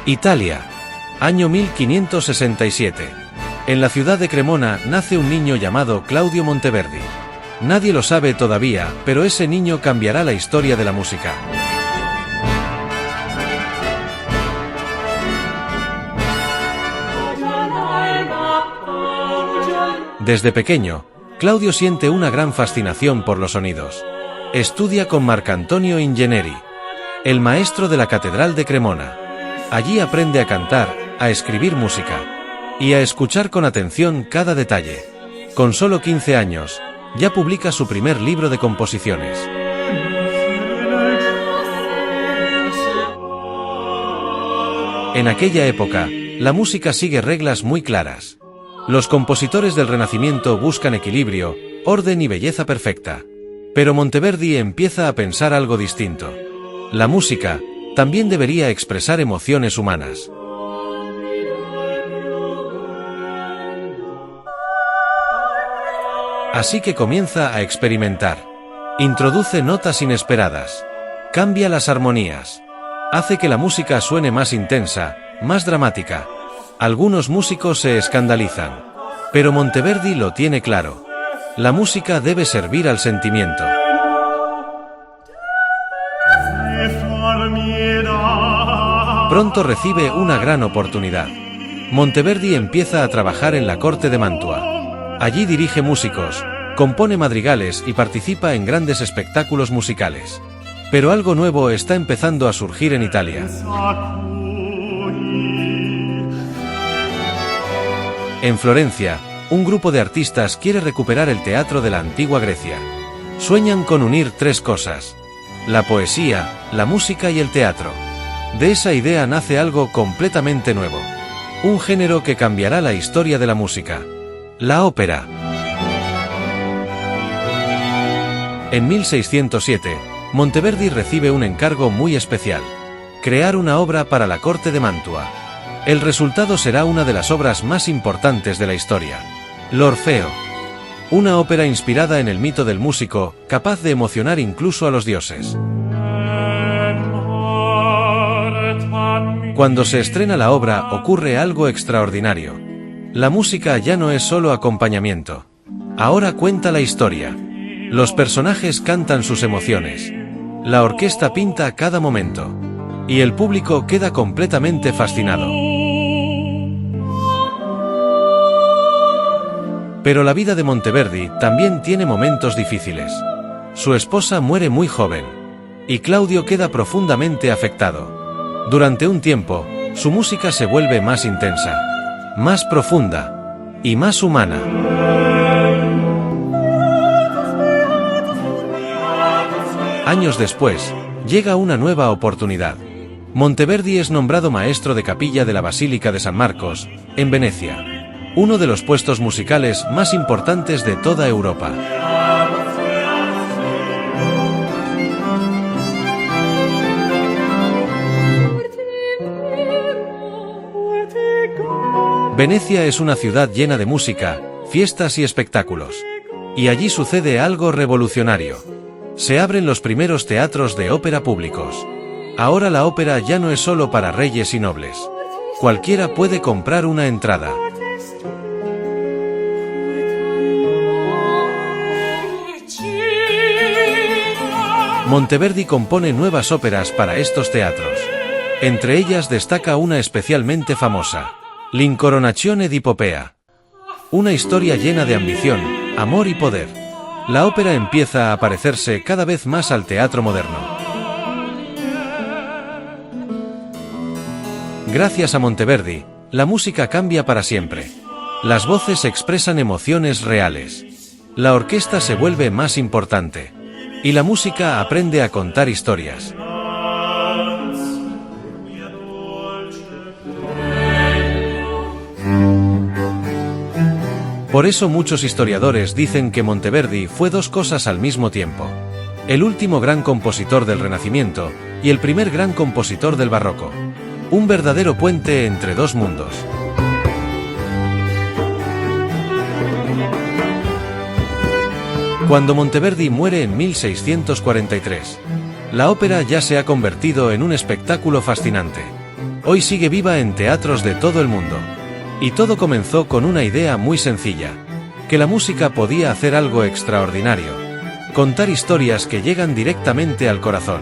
Italia. Año 1567. En la ciudad de Cremona nace un niño llamado Claudio Monteverdi. Nadie lo sabe todavía, pero ese niño cambiará la historia de la música. Desde pequeño, Claudio siente una gran fascinación por los sonidos. Estudia con Marcantonio Ingeneri, el maestro de la Catedral de Cremona. Allí aprende a cantar, a escribir música y a escuchar con atención cada detalle. Con solo 15 años, ya publica su primer libro de composiciones. En aquella época, la música sigue reglas muy claras. Los compositores del Renacimiento buscan equilibrio, orden y belleza perfecta. Pero Monteverdi empieza a pensar algo distinto. La música también debería expresar emociones humanas. Así que comienza a experimentar. Introduce notas inesperadas. Cambia las armonías. Hace que la música suene más intensa, más dramática. Algunos músicos se escandalizan. Pero Monteverdi lo tiene claro. La música debe servir al sentimiento. Pronto recibe una gran oportunidad. Monteverdi empieza a trabajar en la corte de Mantua. Allí dirige músicos, compone madrigales y participa en grandes espectáculos musicales. Pero algo nuevo está empezando a surgir en Italia. En Florencia, un grupo de artistas quiere recuperar el teatro de la antigua Grecia. Sueñan con unir tres cosas: la poesía, la música y el teatro. De esa idea nace algo completamente nuevo. Un género que cambiará la historia de la música: la ópera. En 1607, Monteverdi recibe un encargo muy especial: crear una obra para la corte de Mantua. El resultado será una de las obras más importantes de la historia: l'Orfeo. Una ópera inspirada en el mito del músico, capaz de emocionar incluso a los dioses. Cuando se estrena la obra, ocurre algo extraordinario. La música ya no es solo acompañamiento. Ahora cuenta la historia. Los personajes cantan sus emociones. La orquesta pinta cada momento. Y el público queda completamente fascinado. Pero la vida de Monteverdi también tiene momentos difíciles. Su esposa muere muy joven. Y Claudio queda profundamente afectado. Durante un tiempo, su música se vuelve más intensa, más profunda y más humana. Años después, llega una nueva oportunidad. Monteverdi es nombrado maestro de capilla de la Basílica de San Marcos, en Venecia, uno de los puestos musicales más importantes de toda Europa. Venecia es una ciudad llena de música, fiestas y espectáculos. Y allí sucede algo revolucionario. Se abren los primeros teatros de ópera públicos. Ahora la ópera ya no es solo para reyes y nobles. Cualquiera puede comprar una entrada. Monteverdi compone nuevas óperas para estos teatros. Entre ellas destaca una especialmente famosa: L'Incoronazione di Popea. Una historia llena de ambición, amor y poder. La ópera empieza a parecerse cada vez más al teatro moderno. Gracias a Monteverdi, la música cambia para siempre. Las voces expresan emociones reales. La orquesta se vuelve más importante. Y la música aprende a contar historias. Por eso muchos historiadores dicen que Monteverdi fue dos cosas al mismo tiempo: el último gran compositor del Renacimiento y el primer gran compositor del Barroco. Un verdadero puente entre dos mundos. Cuando Monteverdi muere en 1643, la ópera ya se ha convertido en un espectáculo fascinante. Hoy sigue viva en teatros de todo el mundo. Y todo comenzó con una idea muy sencilla: que la música podía hacer algo extraordinario: contar historias que llegan directamente al corazón.